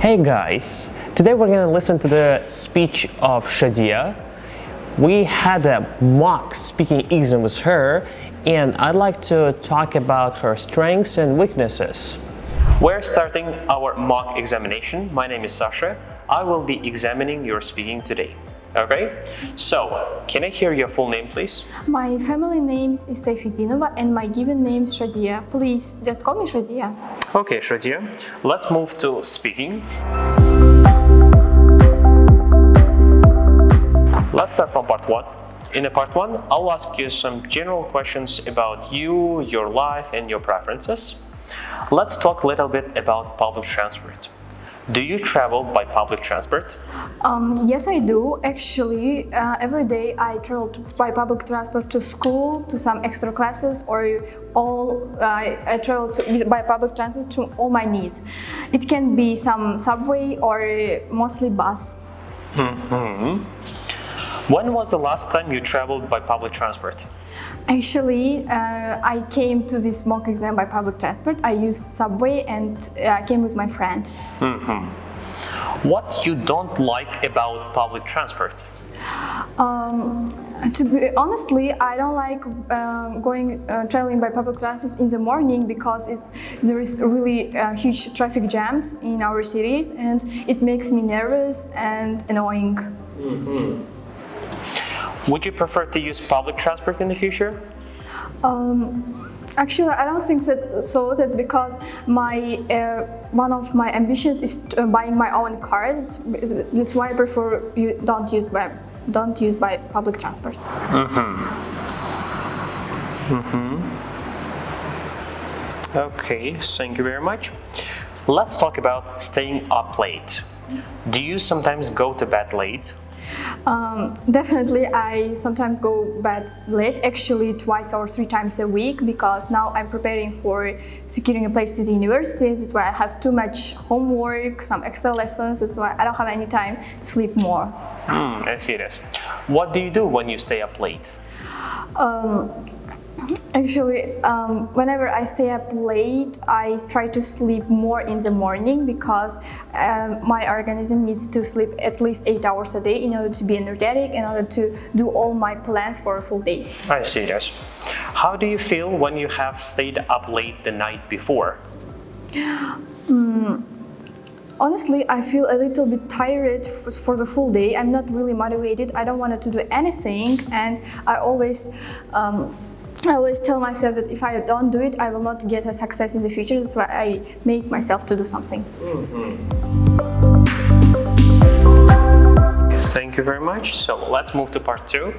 Hey guys, today we're going to listen to the speech of Shadia. We had a mock speaking exam with her, and I'd like to talk about her strengths and weaknesses. We're starting our mock examination. My name is Sasha. I will be examining your speaking today. Okay, so can I hear your full name, please? My family name is Saifidinova and my given name is Shadia. Please just call me Shadia. Okay, Shadia, let's move to speaking. Let's start from part one. In part one, I'll ask you some general questions about you, your life, and your preferences. Let's talk a little bit about public transport. Do you travel by public transport? Yes, I do. Actually, every day I travel by public transport to school, to some extra classes, or I travel by public transport to all my needs. It can be some subway or mostly bus. When was the last time you traveled by public transport? Actually, I came to this mock exam by public transport. I used subway and I came with my friend. What you don't like about public transport? To be honestly, I don't like traveling by public transport in the morning because there is really huge traffic jams in our cities and it makes me nervous and annoying. Would you prefer to use public transport in the future? Actually, I don't think that because one of my ambitions is buying my own car. That's why I prefer you don't use by public transport. Okay, thank you very much. Let's talk about staying up late. Do you sometimes go to bed late? Definitely, I sometimes go bed late, actually twice or three times a week, because now I'm preparing for securing a place to the university. That's why I have too much homework, some extra lessons. That's why I don't have any time to sleep more. I see this. What do you do when you stay up late? Actually, whenever I stay up late, I try to sleep more in the morning because my organism needs to sleep at least 8 hours a day in order to be energetic, in order to do all my plans for a full day. I see this. How do you feel when you have stayed up late the night before? Honestly, I feel a little bit tired for the full day. I'm not really motivated. I don't want to do anything, and I always tell myself that if I don't do it, I will not get a success in the future. That's why I make myself to do something. Thank you very much. So let's move to part two.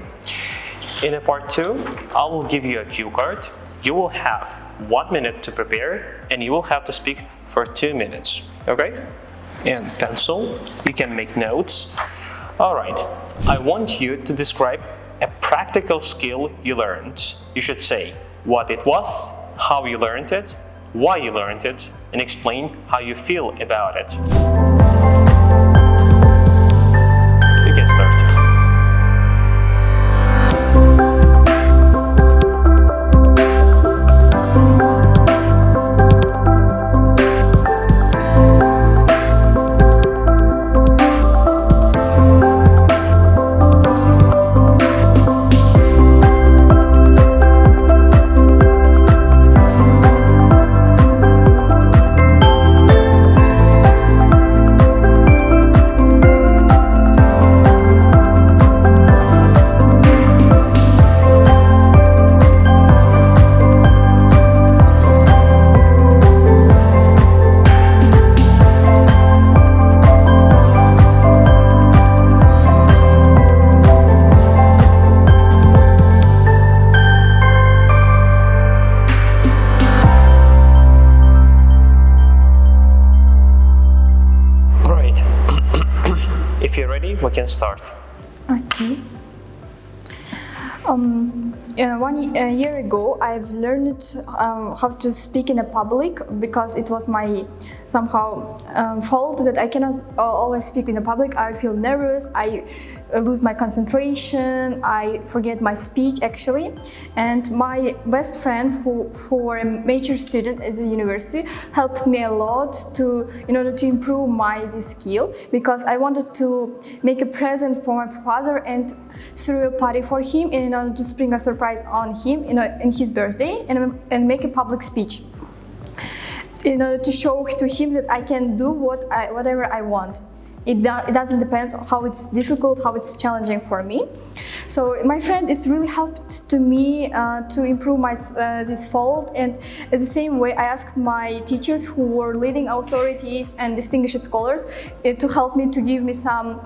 In part two, I will give you a cue card. You will have 1 minute to prepare, and you will have to speak for 2 minutes. Okay? And pencil. You can make notes. All right. I want you to describe a practical skill you learned. You should say what it was, how you learned it, why you learned it, and explain how you feel about it. You can start. If you're ready, we can start. Okay. year ago, I've learned how to speak in a public because it was my somehow fault that I cannot always speak in a public. I feel nervous, I lose my concentration, I forget my speech actually. And my best friend, who were a major student at the university, helped me a lot in order to improve this skill, because I wanted to make a present for my father and throw a party for him in order to spring a surprise on him in his birthday and make a public speech in order to show to him that I can do whatever I want. It doesn't depend on how it's difficult, how it's challenging for me. So my friend has really helped to me to improve this fault, and in the same way I asked my teachers, who were leading authorities and distinguished scholars, to help me, to give me some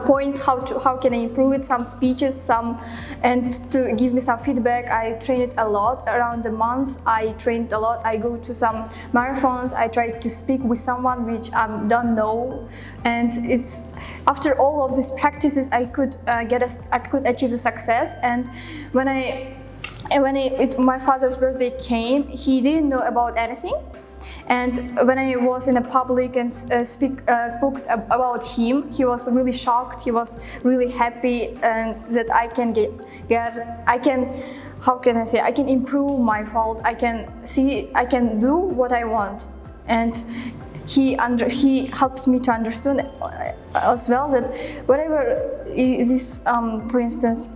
points how can I improve it, some speeches, and to give me some feedback. I trained it a lot around the months. I trained a lot. I go to some marathons. I try to speak with someone which I don't know, and it's after all of these practices I could achieve the success. And when my father's birthday came, he didn't know about anything. And when I was in a public and spoke about him, he was really shocked. He was really happy, and that I can I can improve my fault. I can do what I want, and he helped me to understand as well that whatever is for instance,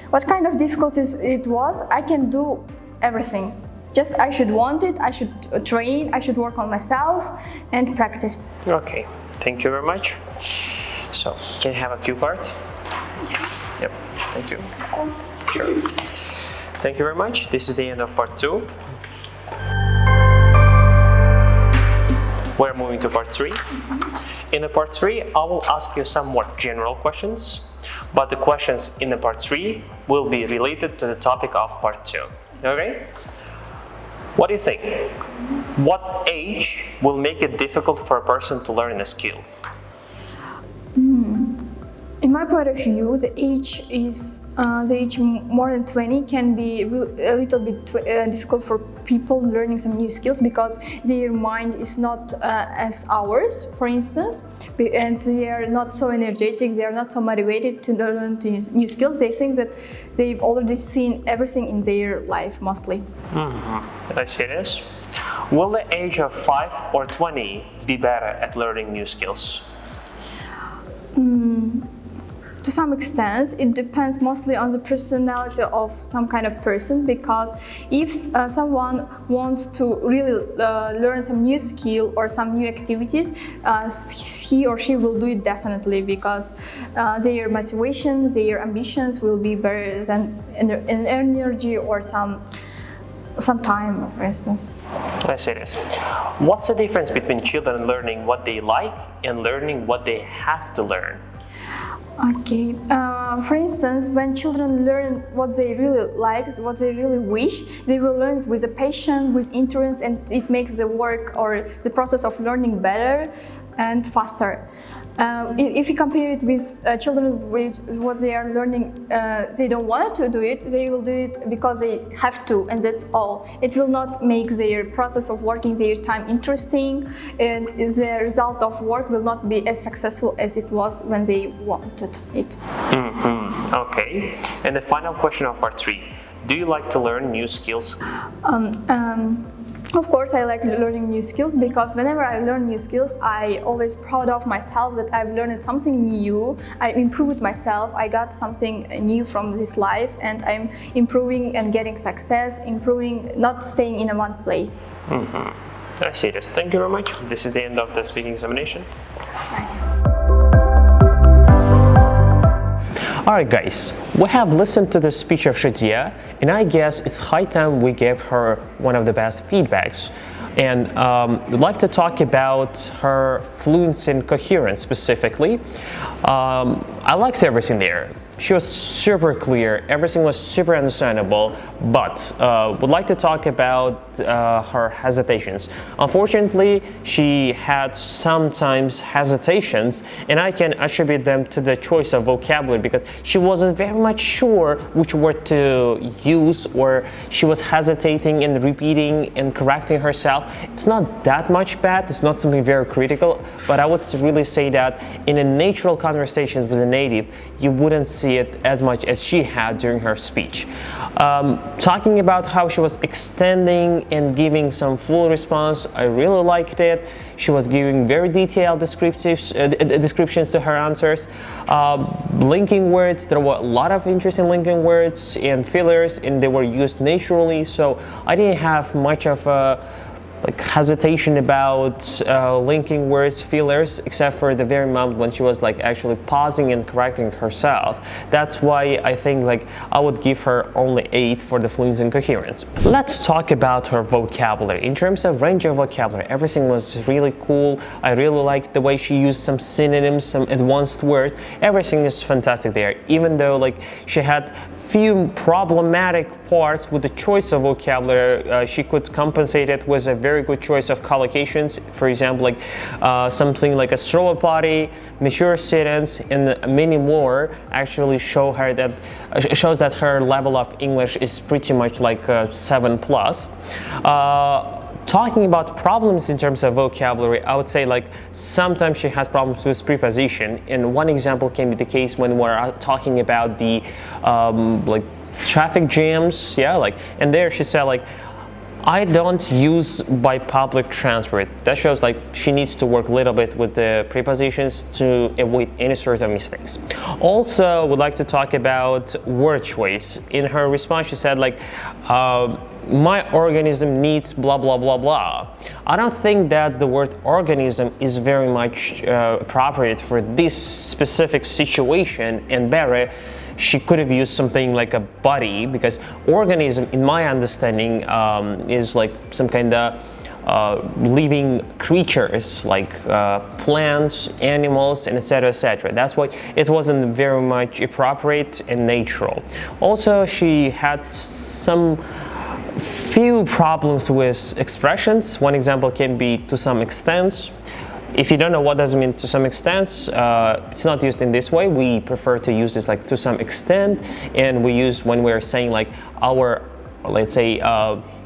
what kind of difficulties it was, I can do everything. Just I should want it, I should train, I should work on myself and practice. Okay, thank you very much. So, can I have a cue card? Yep, thank you. Sure. Thank you very much. This is the end of part 2. We're moving to part 3. In the part 3, I will ask you some more general questions, but the questions in the part 3 will be related to the topic of part 2. Okay? What do you think? What age will make it difficult for a person to learn a skill? In my point of view, the age more than 20 can be a little bit difficult for people learning some new skills, because their mind is not as ours, for instance, and they are not so energetic, they are not so motivated to learn new skills. They think that they've already seen everything in their life, mostly. I see this. Will the age of 5 or 20 be better at learning new skills? To some extent, it depends mostly on the personality of some kind of person, because if someone wants to really learn some new skill or some new activities, he or she will do it definitely, because their motivation, their ambitions will be better than in energy or some time, for instance. I see this. What's the difference between children learning what they like and learning what they have to learn? Okay, for instance, when children learn what they really like, what they really wish, they will learn it with a passion, with interest, and it makes the work or the process of learning better and faster. If you compare it with children with what they are learning, they don't want to do it, they will do it because they have to, and that's all. It will not make their process of working, their time interesting, and the result of work will not be as successful as it was when they wanted it. Okay, and the final question of part 3. Do you like to learn new skills? Of course, I like learning new skills, because whenever I learn new skills, I always proud of myself that I've learned something new. I improved myself. I got something new from this life, and I'm improving and getting success, improving, not staying in one place. I see this. Thank you very much. This is the end of the speaking examination. Alright guys, we have listened to the speech of Shadia, and I guess it's high time we gave her one of the best feedbacks. And we'd like to talk about her fluency and coherence specifically. I liked everything there. she was super clear, everything was super understandable, but would like to talk about her hesitations. Unfortunately, she had sometimes hesitations, and I can attribute them to the choice of vocabulary, because she wasn't very much sure which word to use, or she was hesitating and repeating and correcting herself. It's not that much bad, it's not something very critical, but I would really say that in a natural conversation with a native, you wouldn't see it as much as she had during her speech. Talking about how she was extending and giving some full response, I really liked it. She was giving very detailed descriptions to her answers. Linking words, there were a lot of interesting linking words and fillers, and they were used naturally, so I didn't have much of a hesitation about linking words, fillers, except for the very moment when she was actually pausing and correcting herself. That's why I think I would give her only 8 for the fluency and coherence. Let's talk about her vocabulary. In terms of range of vocabulary, everything was really cool. I really liked the way she used some synonyms, some advanced words. Everything is fantastic there, even though she had few problematic parts with the choice of vocabulary. She could compensate it with a very good choice of collocations. For example, something like a throw a party, mature sentence, and many more actually shows that her level of English is pretty much 7+. Talking about problems in terms of vocabulary, I would say sometimes she had problems with preposition, and one example can be the case when we're talking about the traffic jams, and there she said I don't use by public transport. That shows she needs to work a little bit with the prepositions to avoid any sort of mistakes. Also, would like to talk about word choice. In her response, she said my organism needs blah blah blah blah. I don't think that the word organism is very much appropriate for this specific situation, and better she could have used something like a body, because organism, in my understanding, is some kind of living creatures, plants, animals, and etc. etc. That's why it wasn't very much appropriate and natural. Also, she had some few problems with expressions. One example can be to some extent. If you don't know what does it mean to some extent, it's not used in this way. We prefer to use this to some extent, and we use when we're saying our, let's say,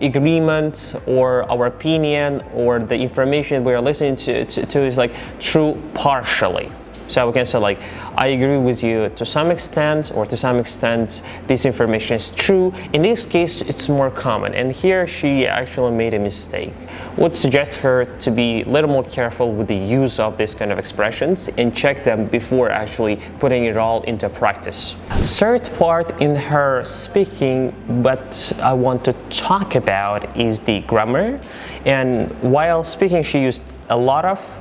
agreement or our opinion or the information we're listening to is true partially. So we can say I agree with you to some extent, or to some extent this information is true. In this case, it's more common, and here she actually made a mistake. Would suggest her to be a little more careful with the use of this kind of expressions and check them before actually putting it all into practice. Third part in her speaking, but I want to talk about, is the grammar. And while speaking, she used a lot of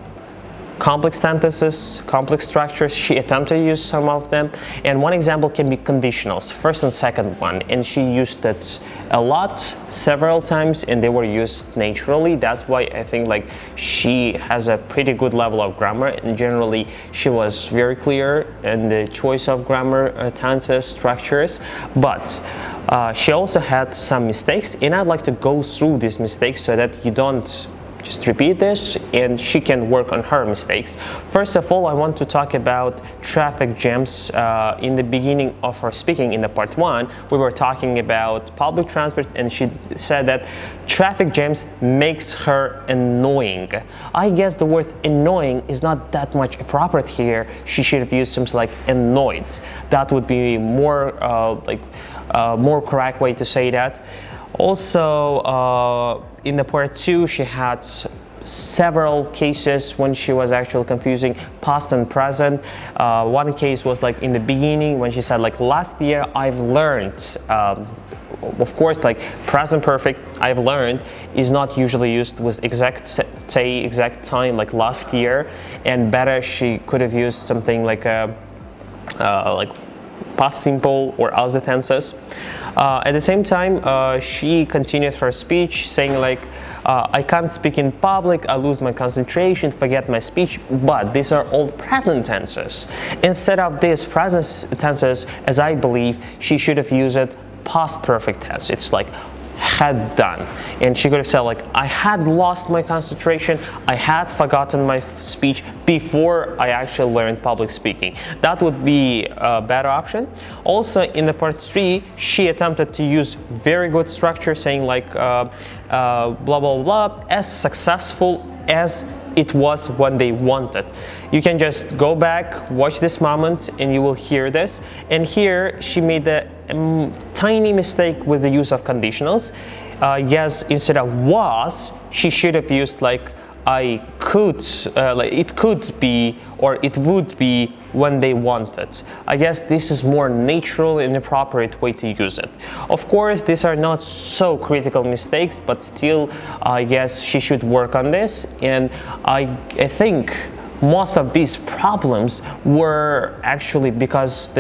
complex sentences, complex structures. She attempted to use some of them, and one example can be conditionals, first and second one, and she used it a lot, several times, and they were used naturally. That's why I think she has a pretty good level of grammar, and generally she was very clear in the choice of grammar, tenses, structures, but she also had some mistakes, and I'd like to go through these mistakes so that you don't just repeat this and she can work on her mistakes. First of all, I want to talk about traffic jams. In the beginning of her speaking in the part 1, we were talking about public transport, and she said that traffic jams makes her annoying. I guess the word annoying is not that much appropriate here. She should have used something like annoyed. That would be more more correct way to say that. Also, in the part 2, she had several cases when she was actually confusing past and present. One case was in the beginning when she said last year I've learned. Of course, present perfect I've learned is not usually used with exact time last year, and better she could have used something like past simple or other tenses. At the same time, she continued her speech saying I can't speak in public, I lose my concentration, forget my speech, but these are all present tenses. Instead of these present tenses, as I believe, she should have used it past perfect tense. It's like had done, and she could have said like, I had lost my concentration, I had forgotten my speech before I actually learned public speaking. That would be a better option. Also in the part 3, she attempted to use very good structure, saying like blah blah blah, as successful as it was when they wanted. You can just go back, watch this moment, and you will hear this. And here she made a tiny mistake with the use of conditionals. Yes, instead of was, she should have used like I could, like it could be, or it would be when they wanted. I guess this is more natural and appropriate way to use it. Of course, these are not so critical mistakes, but still, I guess she should work on this. And I think most of these problems were actually because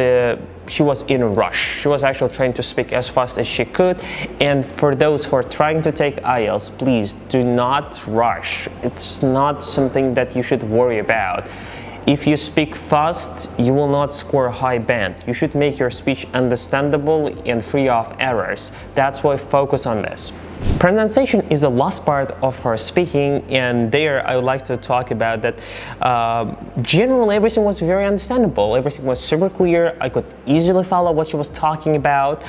she was in a rush. She was actually trying to speak as fast as she could. And for those who are trying to take IELTS, please do not rush. It's not something that you should worry about. If you speak fast, you will not score a high band. You should make your speech understandable and free of errors. That's why focus on this. Pronunciation is the last part of her speaking, and there I would like to talk about that. Generally, everything was very understandable. Everything was super clear. I could easily follow what she was talking about,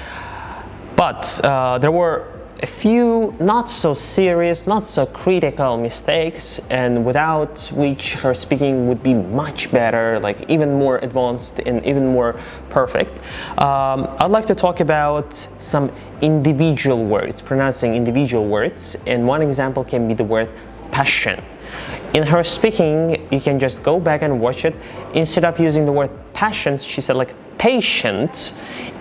but there were a few not so serious, not so critical mistakes, and without which her speaking would be much better, like even more advanced and even more perfect. I'd like to talk about some individual words, pronouncing individual words, and one example can be the word passion. In her speaking, you can just go back and watch it. Instead of using the word passion, she said like patient.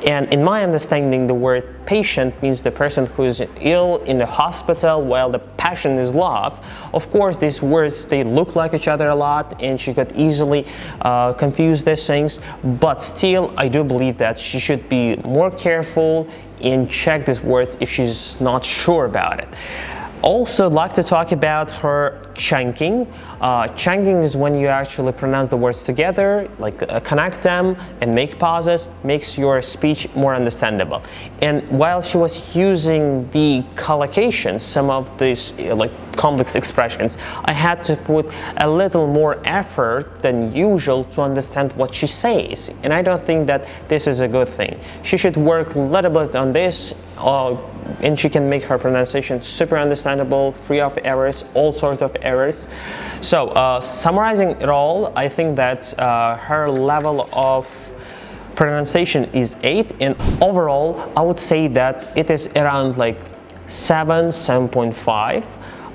And in my understanding, the word patient means the person who is ill in the hospital, while the passion is love. Of course, these words, they look like each other a lot, and she could easily confuse these things. But still, I do believe that she should be more careful and check these words if she's not sure about it. Also, I'd like to talk about her chunking. Chunking is when you actually pronounce the words together, like connect them and make pauses, makes your speech more understandable. And while she was using the collocations, some of these like complex expressions, I had to put a little more effort than usual to understand what she says. And I don't think that this is a good thing. She should work a little bit on this, and she can make her pronunciation super understandable, free of errors, all sorts of errors. So summarizing it all, I think that her level of pronunciation is 8, and overall I would say that it is around like 7.5.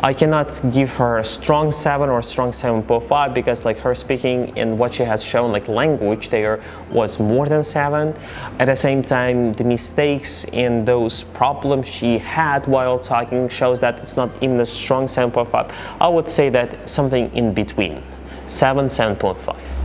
I cannot give her a strong 7 or strong 7.5 because like her speaking and what she has shown, like language there, was more than 7. At the same time, the mistakes and those problems she had while talking shows that it's not even a strong 7.5. I would say that something in between, 7.5.